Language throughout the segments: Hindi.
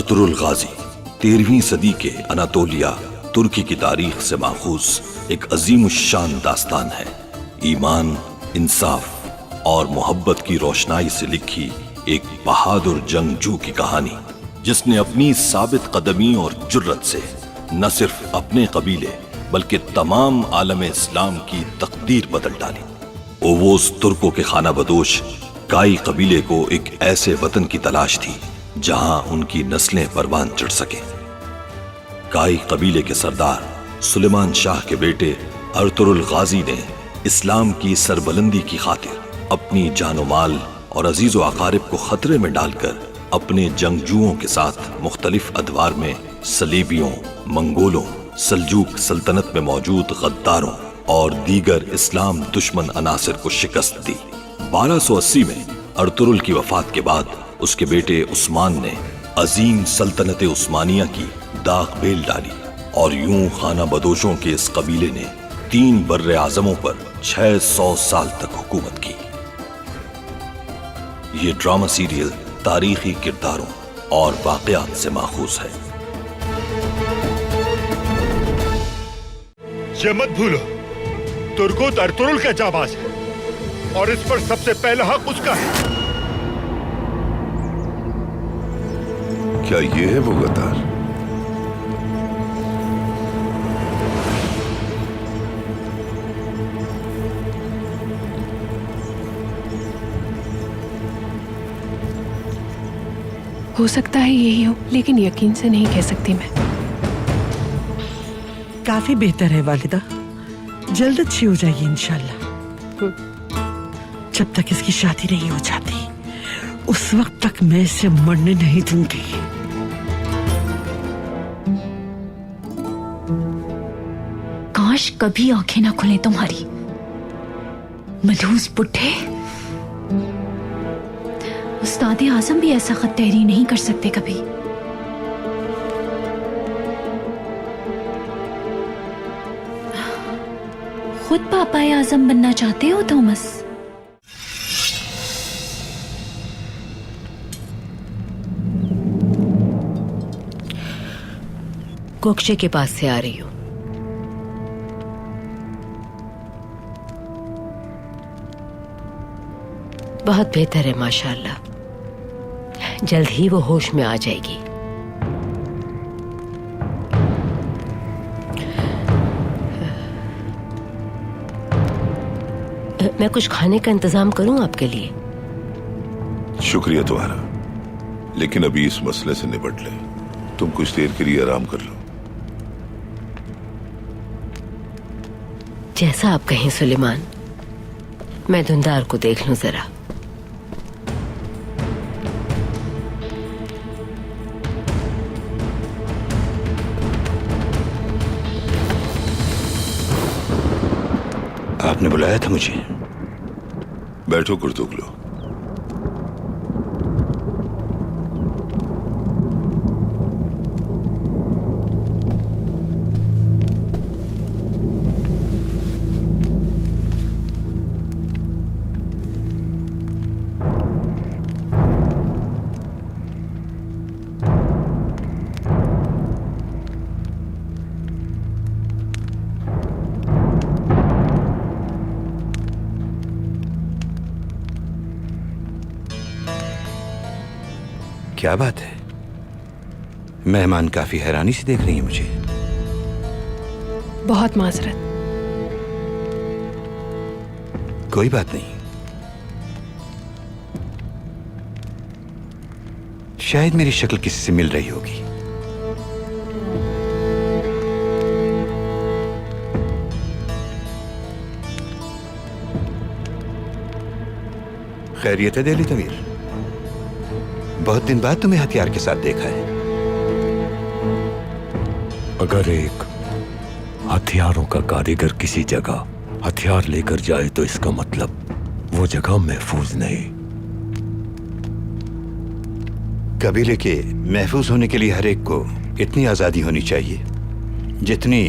अर्तुरुल गाजी 13वीं सदी के अनातोलिया तुर्की की तारीख से माखूज एक अजीम शान दास्तान है। ईमान, इंसाफ और मोहब्बत की रोशनाई से लिखी एक बहादुर जंगजू की कहानी, जिसने अपनी साबित कदमी और जुर्रत से न सिर्फ अपने कबीले बल्कि तमाम आलम इस्लाम की तकदीर बदल डाली। ओवोस तुर्कों के खाना बदोश काई कबीले को एक ऐसे वतन की तलाश थी जहां उनकी नस्लें परवान चढ़ सके। काई कबीले के सरदार सुलेमान शाह के बेटे अर्तुरुल गाजी ने इस्लाम की सरबलंदी की खातिर अपनी जानो माल और अजीजो अकारिब को खतरे में डालकर अपने जंगजुओं के साथ मुख्तलिफ अदवार में सलीबियों, मंगोलों, सल्जूक सल्तनत में मौजूद गद्दारों और दीगर इस्लाम दुश्मन अनासिर को शिकस्त दी। 1280 में अर्तुरुल की वफात के बाद उसके बेटे उस्मान ने अजीम सल्तनत उस्मानिया की दाग बेल डाली और यूं खाना बदोशों के इस कबीले ने 3 बर्रे आजमों पर 600 साल तक हुकूमत की। ये ड्रामा सीरियल तारीखी किरदारों और वाकयात से माखूज है। ये मत भूलो, तुर्गुत अर्तुरुल का जाबाज है और इस पर सबसे पहला हक उसका है। क्या ये है वो गद्दार? हो सकता है यही हो, लेकिन यकीन से नहीं कह सकती मैं। काफी बेहतर है वालिदा, जल्द अच्छी हो जाएगी इंशाल्लाह। जब तक इसकी शादी नहीं हो जाती उस वक्त तक मैं इसे मरने नहीं दूंगी। काश कभी आंखें ना खुले तुम्हारी, मलूस बुढ़े। उस्ताद आजम भी ऐसा खत तहरीर नहीं कर सकते कभी। खुद पापाए आजम बनना चाहते हो थॉमस? कोक्शे के पास से आ रही हूं। बहुत बेहतर है माशाल्लाह, जल्द ही वो होश में आ जाएगी। मैं कुछ खाने का इंतजाम करूं आपके लिए? शुक्रिया तुम्हारा, लेकिन अभी इस मसले से निपट ले। तुम कुछ देर के लिए आराम कर लो। जैसा आप कहें सुलेमान। मैं धुंधार को देख लूं जरा। आपने बुलाया था मुझे? बैठो कुर्तुगलो। क्या बात है? मेहमान काफी हैरानी से देख रही है मुझे। बहुत माजरत। कोई बात नहीं, शायद मेरी शक्ल किसी से मिल रही होगी। खैरियत है दिल्ली तमीर? बहुत दिन बाद तुम्हें हथियार के साथ देखा है। अगर एक हथियारों का कारीगर किसी जगह हथियार लेकर जाए तो इसका मतलब वो जगह महफूज नहीं। कबीले के महफूज होने के लिए हर एक को इतनी आजादी होनी चाहिए जितनी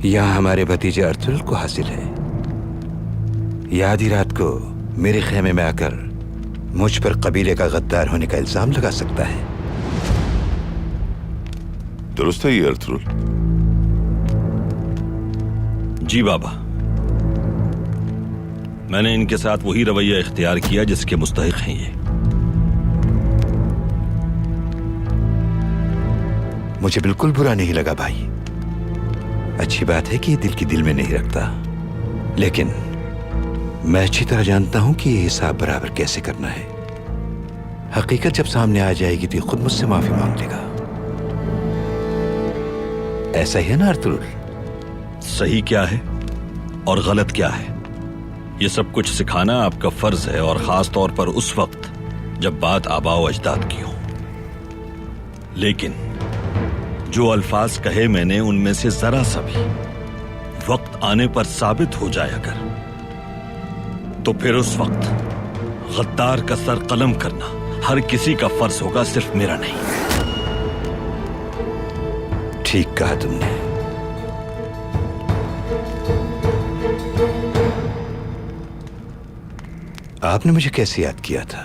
यहां हमारे भतीजे अर्तुरुल को हासिल है। यह आधी रात को मेरे खेमे में आकर मुझ पर कबीले का गद्दार होने का इल्जाम लगा सकता है। दुरुस्त है ये अर्थरुल? जी बाबा, मैंने इनके साथ वही रवैया इख्तियार किया जिसके मुस्तहिक हैं ये। मुझे बिल्कुल बुरा नहीं लगा भाई। अच्छी बात है कि ये दिल की दिल में नहीं रखता, लेकिन मैं अच्छी तरह जानता हूं कि ये हिसाब बराबर कैसे करना है। हकीकत जब सामने आ जाएगी तो ये खुद मुझसे माफी मांग लेगा। ऐसा ही है ना अर्थुल? सही क्या है और गलत क्या है, ये सब कुछ सिखाना आपका फर्ज है, और खास तौर पर उस वक्त जब बात आबाओ अजदाद की हो। लेकिन जो अल्फाज कहे मैंने, उनमें से जरा सा भी वक्त आने पर साबित हो जाए अगर, तो फिर उस वक्त गद्दार का सर कलम करना हर किसी का फर्ज होगा, सिर्फ मेरा नहीं। ठीक कहा तुमने। आपने मुझे कैसे याद किया था?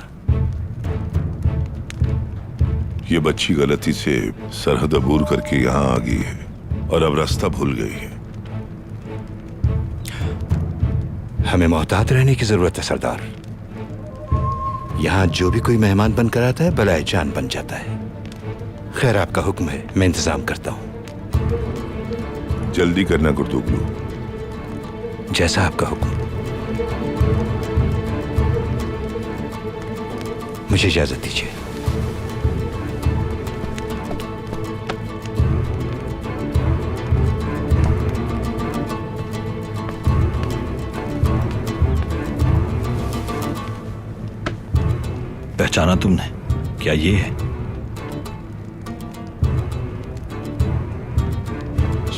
ये बच्ची गलती से सरहद अबूर करके यहां आ गई है और अब रास्ता भूल गई है। हमें मोहतात रहने की जरूरत है सरदार। यहां जो भी कोई मेहमान बनकर आता है बलाए जान बन जाता है। खैर, आपका हुक्म है, मैं इंतजाम करता हूं। जल्दी करना गुर्दुगलू। जैसा आपका हुक्म। मुझे इजाजत दीजिए। पहचाना तुमने? क्या ये है?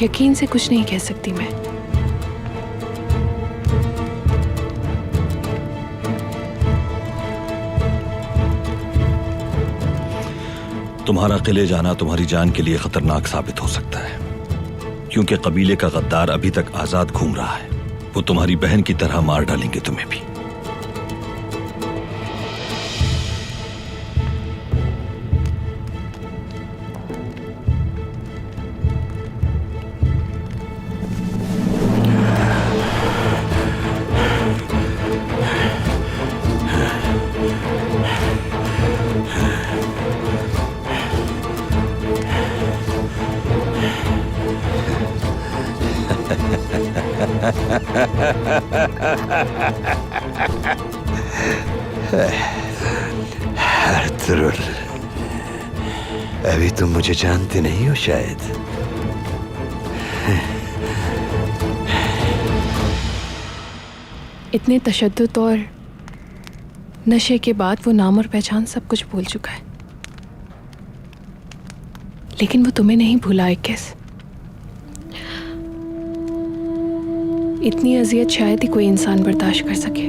यकीन से कुछ नहीं कह सकती मैं। तुम्हारा किले जाना तुम्हारी जान के लिए खतरनाक साबित हो सकता है, क्योंकि कबीले का गद्दार अभी तक आजाद घूम रहा है। वो तुम्हारी बहन की तरह मार डालेंगे तुम्हें भी। अर्थुल, अभी तुम मुझे जानते नहीं हो शायद। इतने तशद्दुद और नशे के बाद वो नाम और पहचान सब कुछ भूल चुका है, लेकिन वो तुम्हें नहीं भूला। कैसे? इतनी अजियत शायद ही कोई इंसान बर्दाश्त कर सके।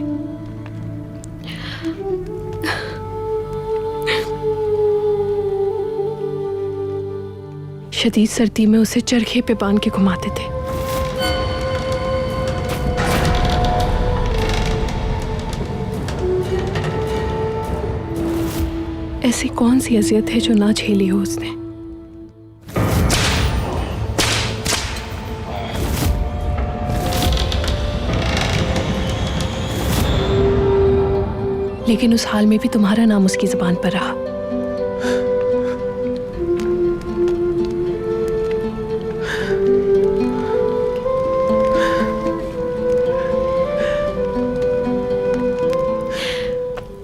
शदीद सर्दी में उसे चरखे पे बांध के घुमाते थे। ऐसी कौन सी अजियत है जो ना झेली हो उसने? लेकिन उस हाल में भी तुम्हारा नाम उसकी जुबान पर रहा।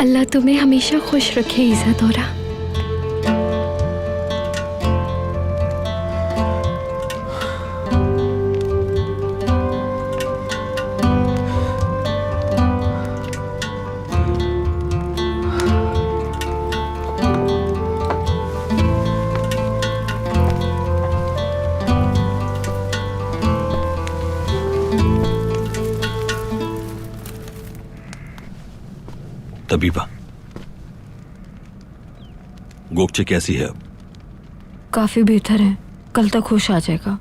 अल्लाह तुम्हें हमेशा खुश रखे इज़्ज़तौरा। तबीबा, गोपचे कैसी है अब? काफी बेहतर है, कल तक होश आ जाएगा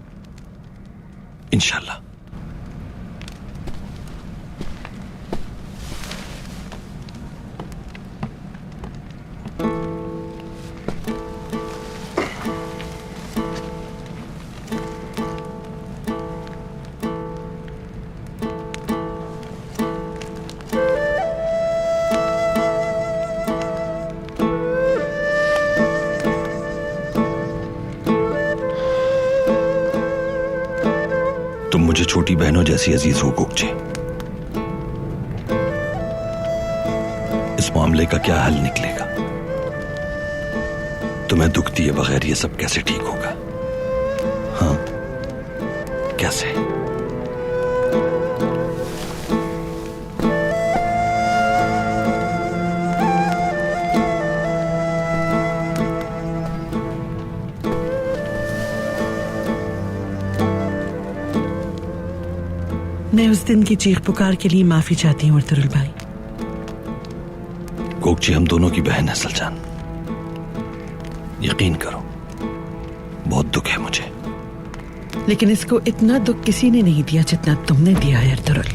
इंशाल्लाह। मुझे छोटी बहनों जैसी अजीज हो गोगचे। इस मामले का क्या हल निकलेगा? तुम्हें दुख दिए बगैर ये सब कैसे ठीक होगा? हाँ, कैसे? मैं उस दिन की चीख पुकार के लिए माफी चाहती हूँ अर्तुरुल भाई। गोगची हम दोनों की बहन है सलजान, यकीन करो बहुत दुख है मुझे। लेकिन इसको इतना दुख किसी ने नहीं दिया जितना तुमने दिया है अर्तुरुल।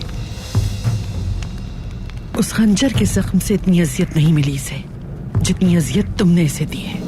उस खंजर के जख्म से इतनी अजियत नहीं मिली इसे जितनी अजियत तुमने इसे दी है।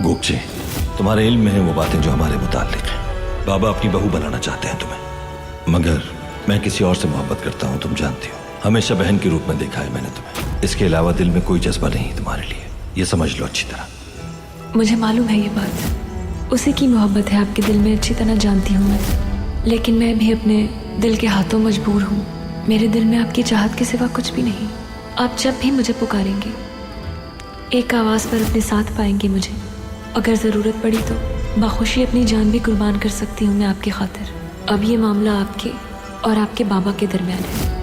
गोगचे, तुम्हारे इल्म में है वो बातें जो हमारे मुताल्लिक हैं। बाबा अपनी बहू बनाना चाहते हैं तुम्हें, मगर मैं किसी और से मोहब्बत करता हूँ, तुम जानती हो। हमेशा बहन के रूप में देखा है मैंने तुम्हें, इसके अलावा दिल में कोई जज्बा नहीं तुम्हारे लिए, ये समझ लो अच्छी तरह। मुझे मालूम है ये बात, उसी की मोहब्बत है आपके दिल में, अच्छी तरह जानती हूँ मैं। लेकिन मैं भी अपने दिल के हाथों मजबूर हूँ। मेरे दिल में आपकी चाहत के सिवा कुछ भी नहीं। आप जब भी मुझे पुकारेंगे, एक आवाज़ पर अपने साथ पाएंगे मुझे। अगर ज़रूरत पड़ी तो बाखुशी अपनी जान भी कुर्बान कर सकती हूँ मैं आपकी खातिर। अब ये मामला आपके और आपके बाबा के दरमियान है।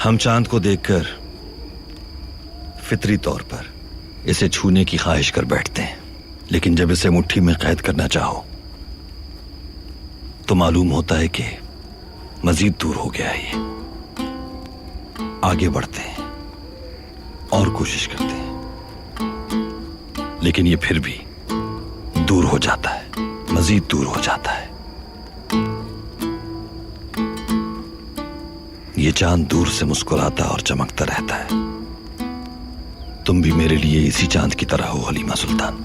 हम चांद को देखकर फितरी तौर पर इसे छूने की ख्वाहिश कर बैठते हैं, लेकिन जब इसे मुट्ठी में कैद करना चाहो तो मालूम होता है कि मजीद दूर हो गया है ये। आगे बढ़ते हैं और कोशिश करते हैं, लेकिन ये फिर भी दूर हो जाता है, मजीद दूर हो जाता है। ये चांद दूर से मुस्कुराता और चमकता रहता है। तुम भी मेरे लिए इसी चांद की तरह हो हलीमा सुल्तान।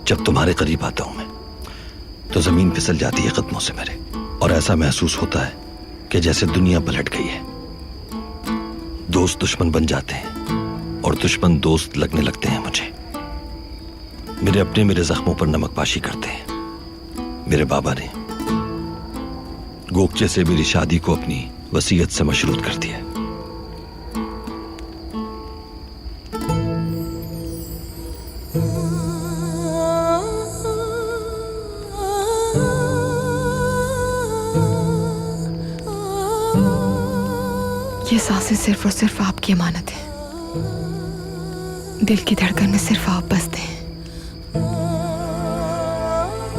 जब तुम्हारे करीब आता हूं मैं तो जमीन फिसल जाती है कदमों से मेरे, और ऐसा महसूस होता है कि जैसे दुनिया पलट गई है। दोस्त दुश्मन बन जाते हैं और दुश्मन दोस्त लगने लगते हैं मुझे। मेरे जख्मों पर नमकपाशी करते हैं। मेरे बाबा ने गोगचे से मेरी शादी को अपनी वसीयत से मशरूत कर दिया। ये सांसें सिर्फ और सिर्फ आपकी अमानत है। दिल की धड़कन में सिर्फ आप बसते हैं।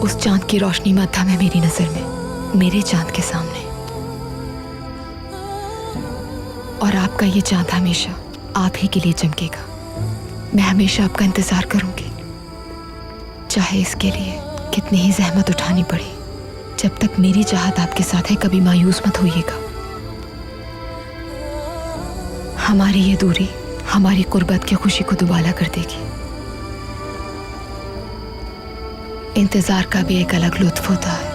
उस चांद की रोशनी में अद्धा है मेरी नजर में, मेरे चांद के सामने। और आपका ये चांद हमेशा आप ही के लिए चमकेगा। मैं हमेशा आपका इंतजार करूंगी, चाहे इसके लिए कितनी ही जहमत उठानी पड़े। जब तक मेरी चाहत आपके साथ है, कभी मायूस मत होइएगा। हमारी ये दूरी हमारी कुर्बत की खुशी को दुबाला कर देगी। इंतजार का भी एक अलग लुत्फ होता है।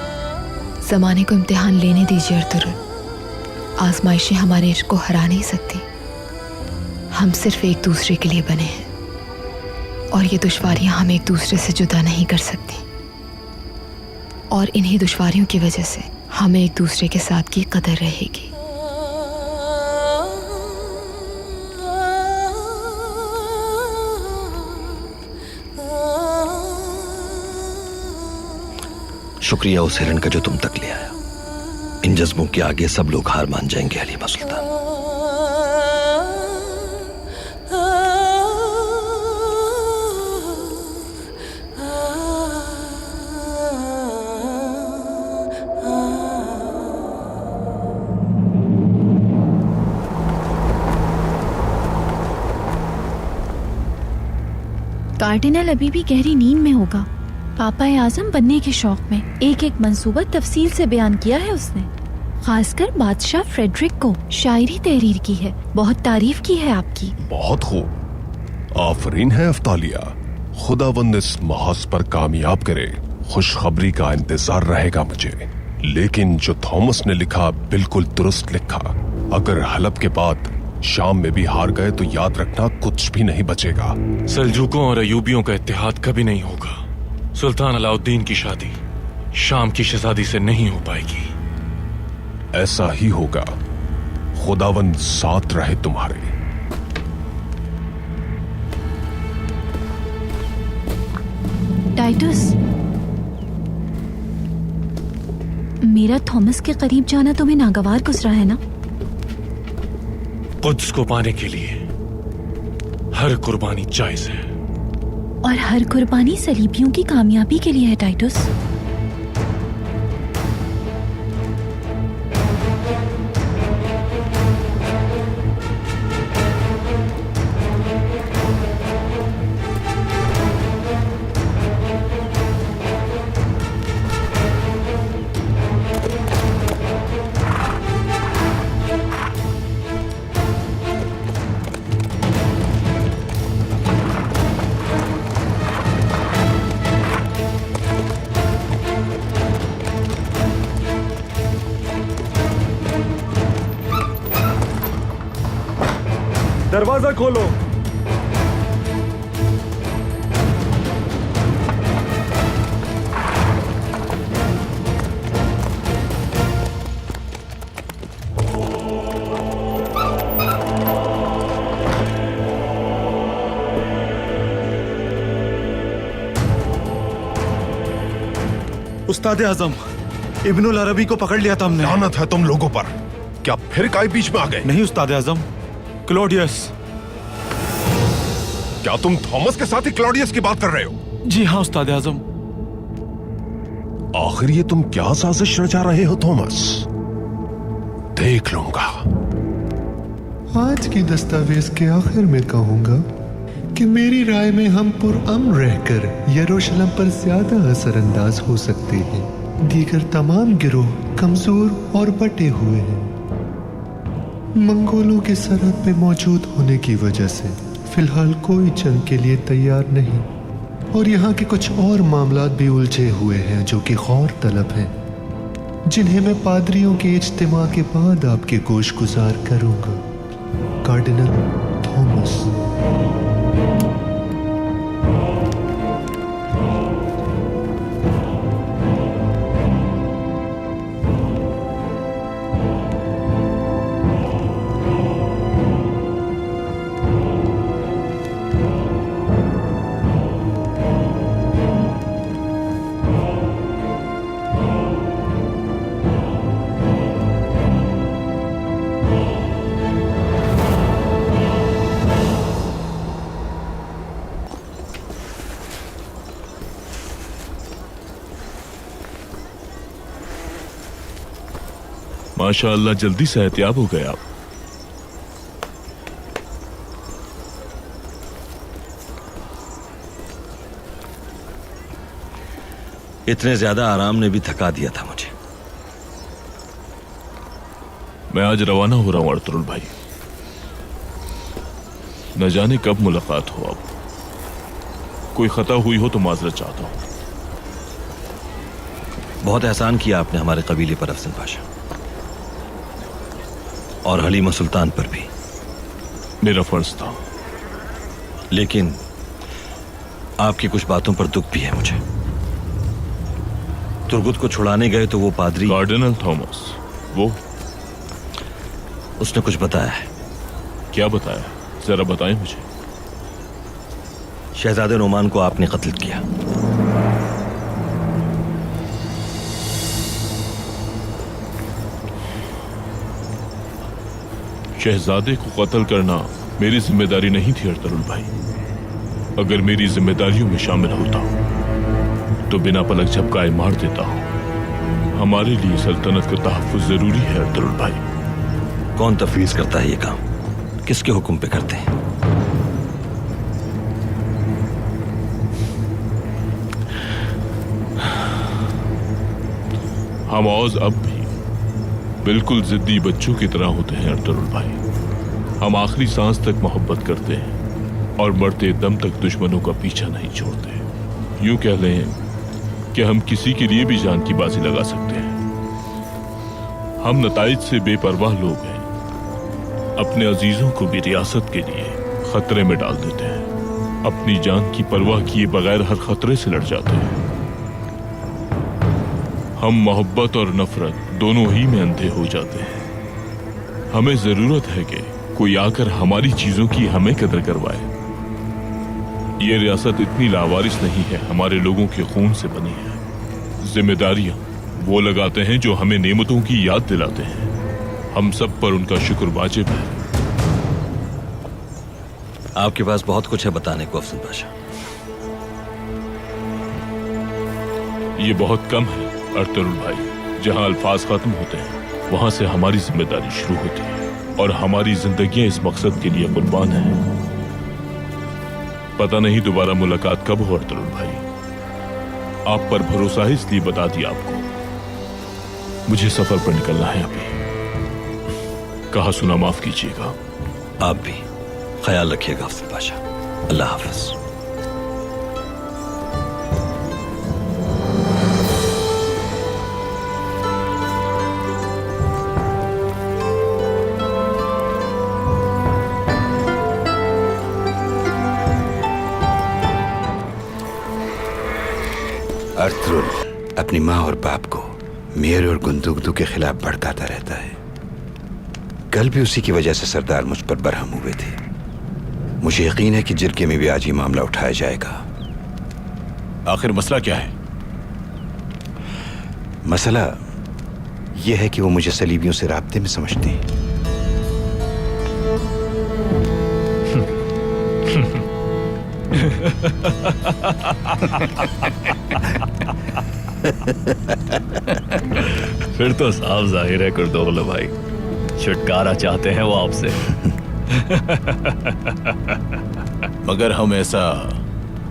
जमाने को इम्तिहान लेने दीजिए अर्तुरुल, आजमाइशें हमारे इश्क को हरा नहीं सकती। हम सिर्फ एक दूसरे के लिए बने हैं और ये दुश्वारियां हमें एक दूसरे से जुदा नहीं कर सकती। और इन्हीं दुश्वारियों की वजह से हमें एक दूसरे के साथ की कदर रहेगी। शुक्रिया उस हिरण का जो तुम तक ले आया। इन जज्बों के आगे सब लोग हार मान जाएंगे हलीमा सुल्तान। कार्डिनल अभी भी गहरी नींद में होगा। पापा आज़म बनने के शौक में एक एक मंसूबा तफसील से बयान किया है उसने। खासकर बादशाह फ्रेडरिक को शायरी तहरीर की है, बहुत तारीफ की है आपकी। बहुत खूब, आफरीन है अफ्तालिया। खुदावंद इस महाज पर कामयाब करे। खुशखबरी का इंतजार रहेगा मुझे। लेकिन जो थॉमस ने लिखा बिल्कुल दुरुस्त लिखा। अगर हलब के बाद शाम में भी हार गए तो याद रखना कुछ भी नहीं बचेगा। सल्जूकों और अयूबियों का इत्तेहाद कभी नहीं होगा। सुल्तान अलाउद्दीन की शादी शाम की शहजादी से नहीं हो पाएगी। ऐसा ही होगा। खुदावंद साथ रहे तुम्हारे। टाइटस, मेरा थॉमस के करीब जाना तुम्हें नागवार गुजरा है ना? कुद्स को पाने के लिए हर कुर्बानी जायज है। और हर कुर्बानी सलीबियों की कामयाबी के लिए है टाइटस। दरवाजा खोलो। उस्ताद आजम, इब्नुल अरबी को पकड़ लिया था हमने। लानत है तुम लोगों पर। क्या फिर काय बीच में आ गए? नहीं उस्ताद आजम, क्लॉडियस। क्या तुम थॉमस के साथ ही क्लॉडियस की बात कर रहे हो? जी हाँ उस्ताद आजम। आखिर ये तुम क्या साजिश रचा रहे हो थॉमस? देख लूंगा। आज की दस्तावेज के आखिर में कहूंगा कि मेरी राय में हम पुरअमन रहकर यरूशलेम पर ज्यादा असरअंदाज हो सकते हैं। दीगर तमाम गिरोह कमजोर और बटे हुए हैं। मंगोलों के सरहद पे मौजूद होने की वजह से फिलहाल कोई जंग के लिए तैयार नहीं। और यहाँ के कुछ और मामलात भी उलझे हुए हैं जो कि गौर तलब हैं, जिन्हें मैं पादरियों के इज्तिमा के बाद आपके गोश गुजार करूंगा। Cardinal Thomas. माशाअल्लाह, जल्दी से एहतियाब हो गए आप। इतने ज्यादा आराम ने भी थका दिया था मुझे। मैं आज रवाना हो रहा हूं अर्तुरुल भाई। न जाने कब मुलाकात हो। अब कोई खता हुई हो तो माजरत चाहता हूं। बहुत एहसान किया आपने हमारे कबीले पर अफजल पाशा। और हलीमा सुल्तान पर भी। मेरा फर्ज था। लेकिन आपकी कुछ बातों पर दुख भी है मुझे। तुर्गुत को छुड़ाने गए तो वो पादरी कार्डिनल थॉमस, वो उसने कुछ बताया है। क्या बताया? जरा बताएं मुझे। शहजादे नोमान को आपने कत्ल किया। शहजादे को कत्ल करना मेरी जिम्मेदारी नहीं थी अर्तुरुल भाई। अगर मेरी जिम्मेदारियों में शामिल होता तो बिना पलक झपकाए मार देता हूं। हमारे लिए सल्तनत का तहफ्फुज़ जरूरी है अर्तुरुल भाई। कौन तफवीज करता है ये काम? किसके हुक्म पे करते हैं? हम औज अब भी बिल्कुल जिद्दी बच्चों की तरह होते हैं अर्तुरुल भाई। हम आखिरी सांस तक मोहब्बत करते हैं और मरते दम तक दुश्मनों का पीछा नहीं छोड़ते। यूं कह लें कि हम किसी के लिए भी जान की बाजी लगा सकते हैं। हम नताइज से बेपरवाह लोग हैं। अपने अजीजों को भी रियासत के लिए खतरे में डाल देते हैं। अपनी जान की परवाह किए बगैर हर खतरे से लड़ जाते हैं। हम मोहब्बत और नफरत दोनों ही में अंधे हो जाते हैं। हमें जरूरत है कि कोई आकर हमारी चीजों की हमें कदर करवाए। ये रियासत इतनी लावारिस नहीं है, हमारे लोगों के खून से बनी है। जिम्मेदारियां वो लगाते हैं जो हमें नेमतों की याद दिलाते हैं। हम सब पर उनका शुक्र वाजिब है। आपके पास बहुत कुछ है बताने को अफजल पाशा। ये बहुत कम है अर्तुरुल भाई। जहां अल्फाज खत्म होते हैं वहां से हमारी जिम्मेदारी शुरू होती है और हमारी जिंदगियां इस मकसद के लिए कुर्बान हैं। पता नहीं दोबारा मुलाकात कब हो अर्तुरुल भाई। आप पर भरोसा है इसलिए बता दिया आपको। मुझे सफर पर निकलना है अभी। कहा सुना माफ कीजिएगा। आप भी ख्याल रखिएगा अफजल पाशा। अल्लाह हाफिज। अर्तुरुल अपनी माँ और बाप को मेरे और गुंदुगदू के खिलाफ भड़काता रहता है। कल भी उसी की वजह से सरदार मुझ पर बरहम हुए थे। मुझे यकीन है कि जिरके में भी आज ही मामला उठाया जाएगा। आखिर मसला क्या है? मसला यह है कि वो मुझे सलीबियों से राब्ते में समझते हैं। फिर तो साफ जाहिर है कुर्दोगलो भाई, छुटकारा चाहते हैं वो आपसे। मगर हम ऐसा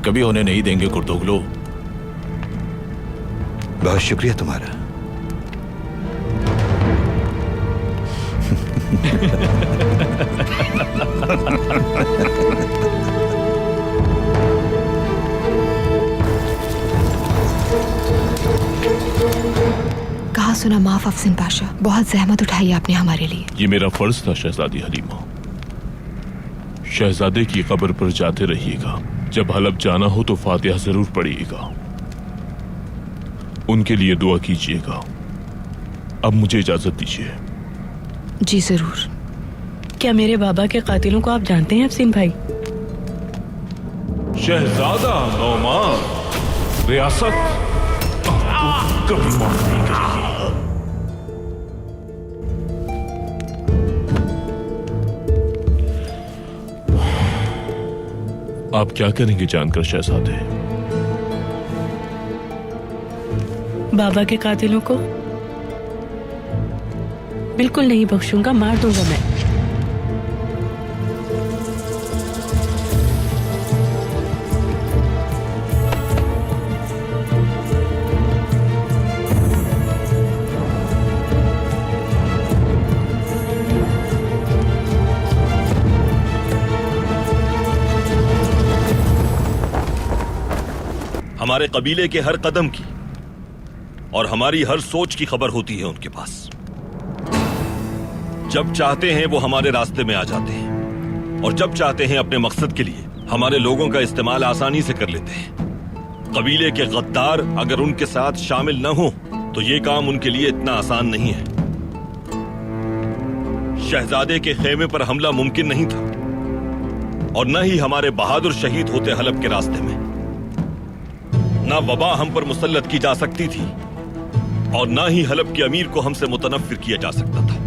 कभी होने नहीं देंगे कुर्दोगलो। बहुत शुक्रिया तुम्हारा। कहा सुना माफ अफसन पाशा। बहुत जहमत उठाई आपने हमारे लिए। ये मेरा फर्ज था शहजादी हलीमा। शहजादे की कब्र पर जाते रहिएगा। जब हलब जाना हो तो फातिहा जरूर पढ़िएगा। उनके लिए दुआ कीजिएगा। अब मुझे इजाजत दीजिए। जी जरूर। क्या मेरे बाबा के कातिलों को आप जानते हैं अफसीन भाई? शहजादा नौमान रियासत कभी माफ नहीं करेगी। आप क्या करेंगे जानकर शहजादे? बाबा के कातिलों को बिल्कुल नहीं बख्शूंगा, मार दूंगा मैं। हमारे कबीले के हर कदम की और हमारी हर सोच की खबर होती है उनके पास। जब चाहते हैं वो हमारे रास्ते में आ जाते हैं और जब चाहते हैं अपने मकसद के लिए हमारे लोगों का इस्तेमाल आसानी से कर लेते हैं। कबीले के गद्दार अगर उनके साथ शामिल न हो तो ये काम उनके लिए इतना आसान नहीं है। शहजादे के खेमे पर हमला मुमकिन नहीं था और न ही हमारे बहादुर शहीद होते हलब के रास्ते में। ना वबा हम पर मुसल्लत की जा सकती थी और ना ही हलब के अमीर को हमसे मुतनफ्फिर किया जा सकता था।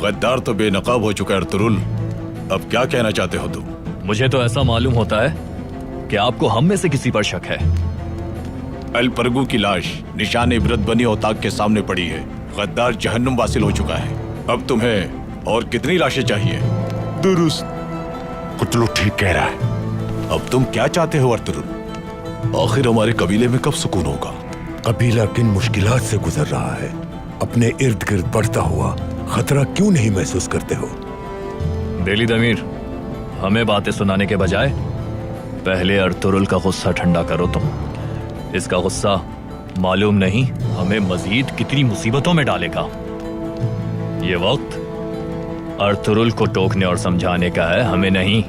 गद्दार तो बेनकाब हो चुका है अर्तुरुल, अब क्या कहना चाहते हो तुम? मुझे तो ऐसा मालूम होता है कि आपको हम में से किसी पर शक है। अल परगू की लाश निशान इबरत बनी औताक के सामने पड़ी है। गद्दार जहन्नुम वासिल हो चुका है। अब तुम्हें और कितनी लाशें चाहिए? दुरुस्त, कुतलू ठीक कह रहा है। अब तुम क्या चाहते हो अर्तुरुल? आखिर हमारे कबीले में कब सुकून होगा? कबीला किन मुश्किलात से गुजर रहा है, अपने इर्द गिर्द बढ़ता हुआ खतरा क्यों नहीं महसूस करते हो? बेली दमीर, हमें बातें सुनाने के बजाय पहले अर्तुरुल का गुस्सा ठंडा करो तुम। इसका गुस्सा मालूम नहीं हमें मजीद कितनी मुसीबतों में डालेगा। ये वक्त अर्तुरुल को टोकने और समझाने का है, हमें नहीं।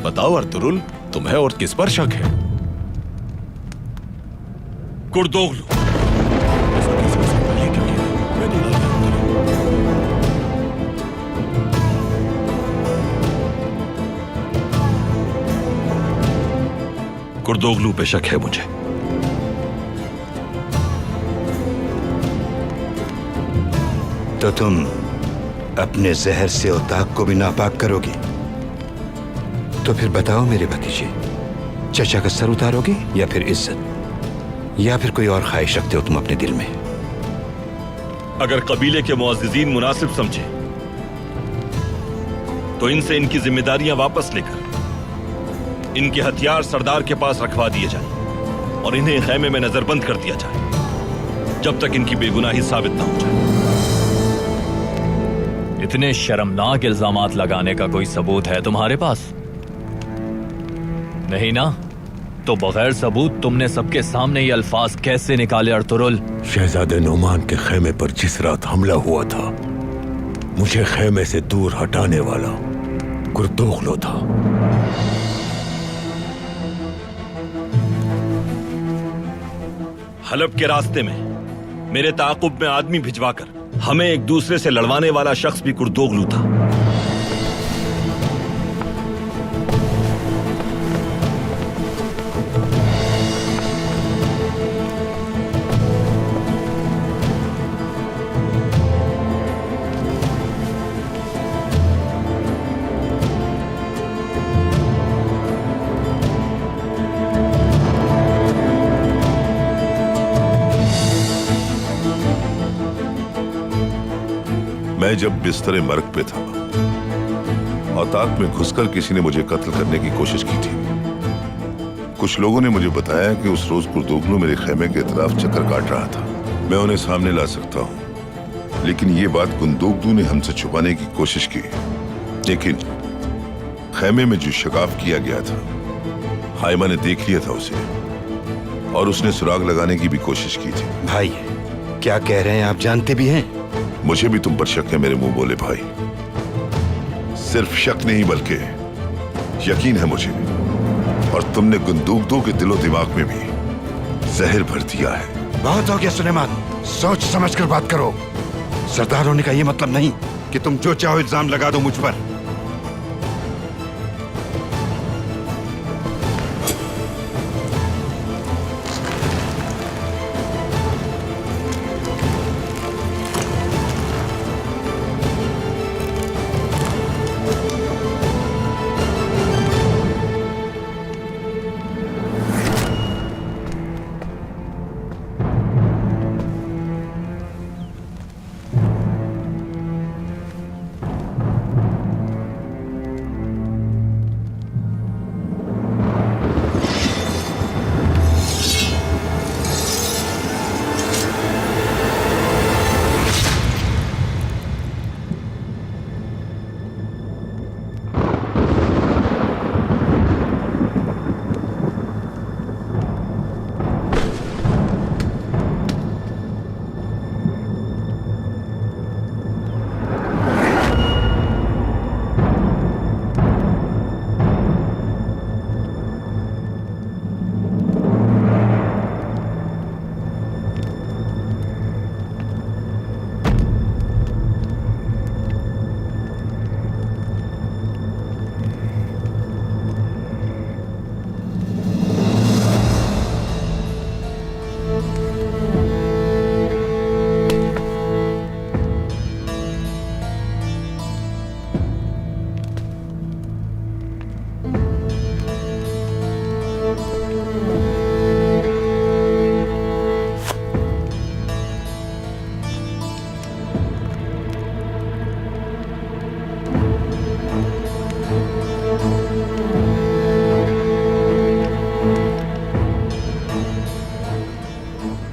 बताओ अर्तुरुल, तुम्हें और किस पर शक है? कुर्दोगलू। कुर्दोगलू पे शक है मुझे। तो तुम अपने जहर से औताक को भी नापाक करोगी? तो फिर बताओ मेरे भतीजे, चचा का सर उतारोगे या फिर इज्जत, या फिर कोई और ख्वाहिश रखते हो तुम अपने दिल में? अगर कबीले के मुअज़्ज़िज़ीन मुनासिब समझे तो इनसे इनकी जिम्मेदारियां वापस लेकर इनके हथियार सरदार के पास रखवा दिए जाएं और इन्हें खैमे में नजरबंद कर दिया जाए जब तक इनकी बेगुनाही साबित ना हो जाए। इतने शर्मनाक इल्जामात लगाने का कोई सबूत है तुम्हारे पास? नहीं ना? तो बगैर सबूत तुमने सबके सामने ये अल्फाज कैसे निकाले अर्तुरुल? शहजादे नोमान के खेमे पर जिस रात हमला हुआ था, मुझे खेमे से दूर हटाने वाला कुर्दोगलू था। हलब के रास्ते में मेरे ताक़ुब में आदमी भिजवाकर हमें एक दूसरे से लड़वाने वाला शख्स भी कुर्दोगलू था। मैं जब बिस्तर मर्ग पे था, औताक में घुसकर किसी ने मुझे कत्ल करने की कोशिश की थी। कुछ लोगों ने मुझे बताया कि उस रोज कुर्दोगलू मेरे खेमे के तरफ चक्कर काट रहा था। मैं उन्हें सामने ला सकता हूँ, लेकिन ये बात कुर्दोगलू ने हमसे छुपाने की कोशिश की। लेकिन खेमे में जो शगाफ किया गया था, हाइमा ने देख लिया था उसे और उसने सुराग लगाने की भी कोशिश की थी। भाई, क्या कह रहे हैं आप? जानते भी हैं? मुझे भी तुम पर शक है मेरे मुंह बोले भाई। सिर्फ शक नहीं बल्कि यकीन है मुझे भी। और तुमने गुंदूकदो के दिलो दिमाग में भी जहर भर दिया है। बहुत हो गया सुलेमान, सोच समझ कर बात करो। सरदार होने का ये मतलब नहीं कि तुम जो चाहो इल्जाम लगा दो मुझ पर।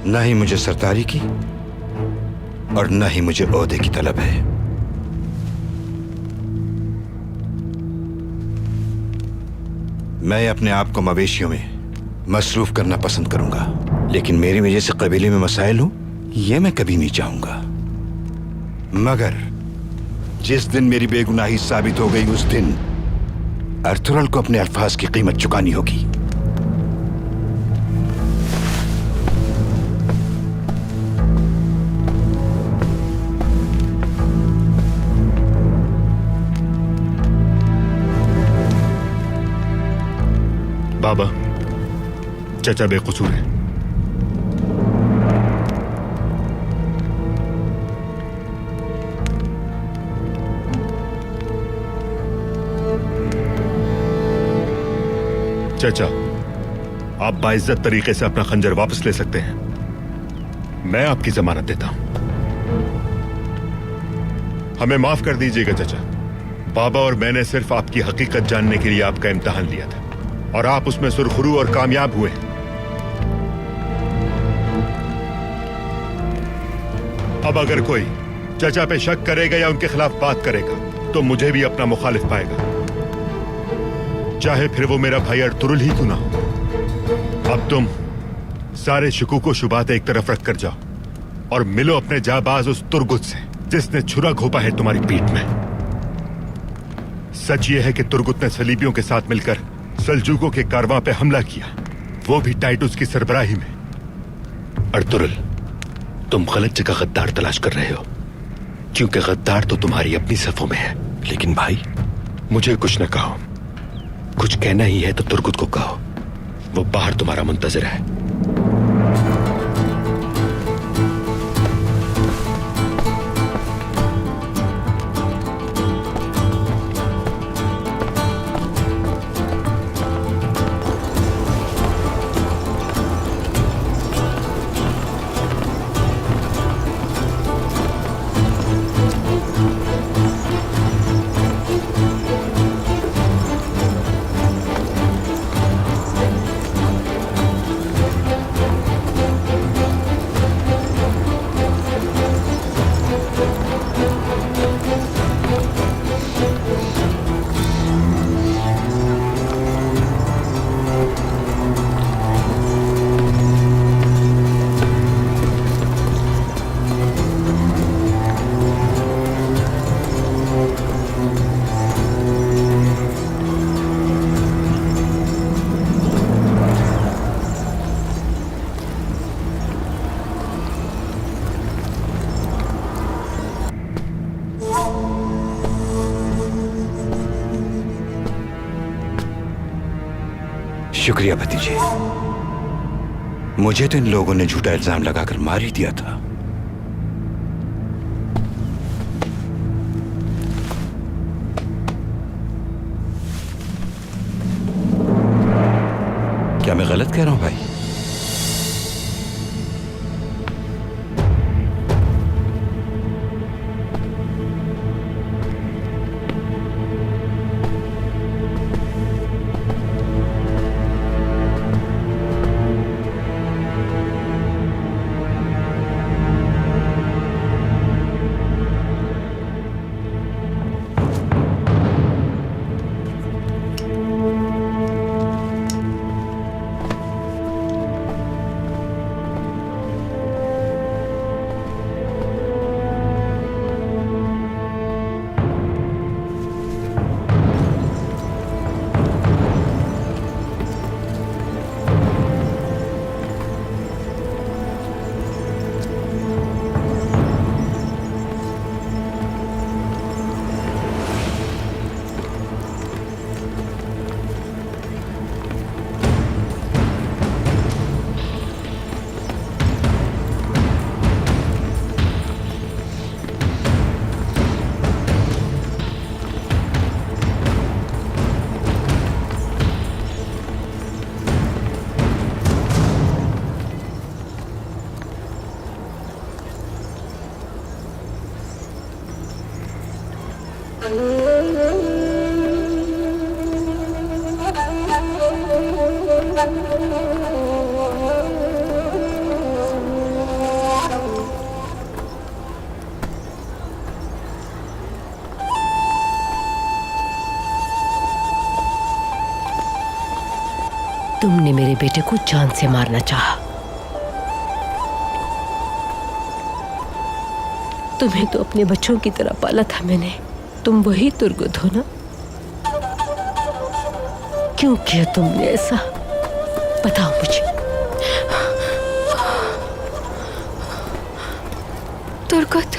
न ही मुझे सरदारी की और न ही मुझे ओहदे की तलब है। मैं अपने आप को मवेशियों में मसरूफ करना पसंद करूंगा, लेकिन मेरी वजह से कबीले में मसाइल हो यह मैं कभी नहीं चाहूंगा। मगर जिस दिन मेरी बेगुनाही साबित हो गई उस दिन अर्थुरल को अपने अल्फाज की कीमत चुकानी होगी। बाबा, चचा बेकसूर है। चचा, आप बाइज्जत तरीके से अपना खंजर वापस ले सकते हैं। मैं आपकी जमानत देता हूं। हमें माफ कर दीजिएगा चचा। बाबा और मैंने सिर्फ आपकी हकीकत जानने के लिए आपका इम्तिहान लिया था और आप उसमें सुरखरू और कामयाब हुए। अब अगर कोई चचा पे शक करेगा या उनके खिलाफ बात करेगा तो मुझे भी अपना मुखालिफ पाएगा, चाहे फिर वो मेरा भाई अर्तुरुल ही क्यों ना हो। अब तुम सारे शुकूक व शुबात एक तरफ रख कर जाओ और मिलो अपने जाबाज उस तुर्गुत से जिसने छुरा घोपा है तुम्हारी पीठ में। सच ये है कि तुर्गुत ने सलीबियों के साथ मिलकर सल्जूकों के कारवां पे हमला किया, वो भी टाइटुस की सरबराही में। अर्तुरुल, तुम गलत जगह गद्दार तलाश कर रहे हो, क्योंकि गद्दार तो तुम्हारी अपनी सफों में है। लेकिन भाई, मुझे कुछ न कहो, कुछ कहना ही है तो तुर्गुत को कहो, वो बाहर तुम्हारा मुंतजिर है। शुक्रिया भतीजे, मुझे तो इन लोगों ने झूठा इल्जाम लगाकर मार ही दिया था। क्या मैं गलत कह रहा हूं भाई? तुमने मेरे बेटे को जान से मारना चाहा। तुम्हें तो अपने बच्चों की तरह पाला था मैंने। तुम वही तुर्गुत हो ना? क्यों किया तुमने ऐसा? बताओ मुझे। तुर्गुत,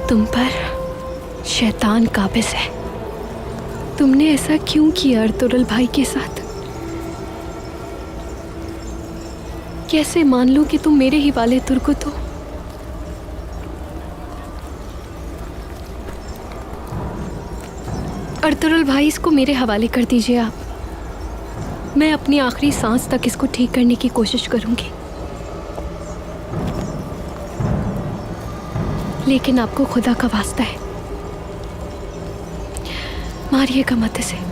तुम पर शैतान काबिज है। तुमने ऐसा क्यों किया अर्तुगरुल भाई के साथ? कैसे मान लूं कि तुम मेरे ही वाले तुर्गुत हो? अर्तुगरुल भाई, इसको मेरे हवाले कर दीजिए आप। मैं अपनी आखिरी सांस तक इसको ठीक करने की कोशिश करूंगी, लेकिन आपको खुदा का वास्ता है, मारिएगा मत इसे।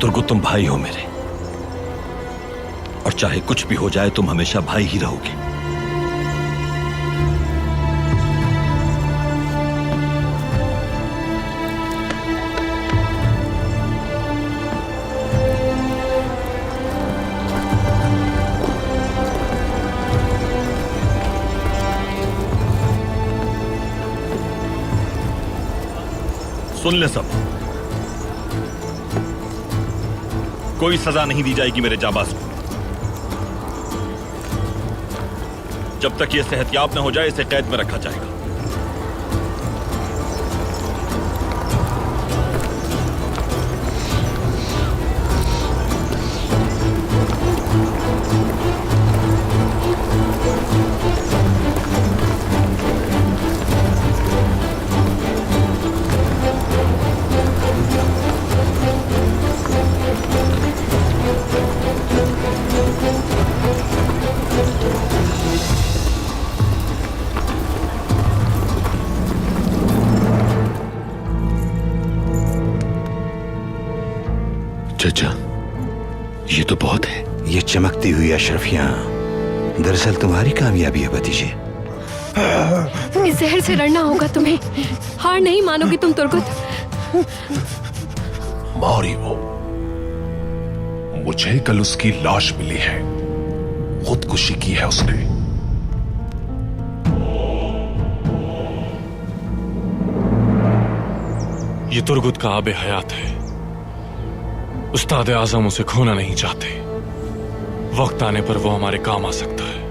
तुर्गुत, तुम भाई हो मेरे, और चाहे कुछ भी हो जाए तुम हमेशा भाई ही रहोगे। सुन ले सब, कोई सजा नहीं दी जाएगी मेरे जाबाज को। जब तक ये सेहतयाब न हो जाए इसे कैद में रखा जाएगा। चाचा, ये तो बहुत है। ये चमकती हुई अशरफियां दरअसल तुम्हारी कामयाबी है भतीजे। इस जहर से लड़ना होगा तुम्हें। हार नहीं मानोगी तुम तुर्गुत। मारी वो, मुझे कल उसकी लाश मिली है, खुदकुशी की है उसने। ये तुर्गुत का आबे हयात है। उस्ताद आजम उसे खोना नहीं चाहते। वक्त आने पर वो हमारे काम आ सकता है।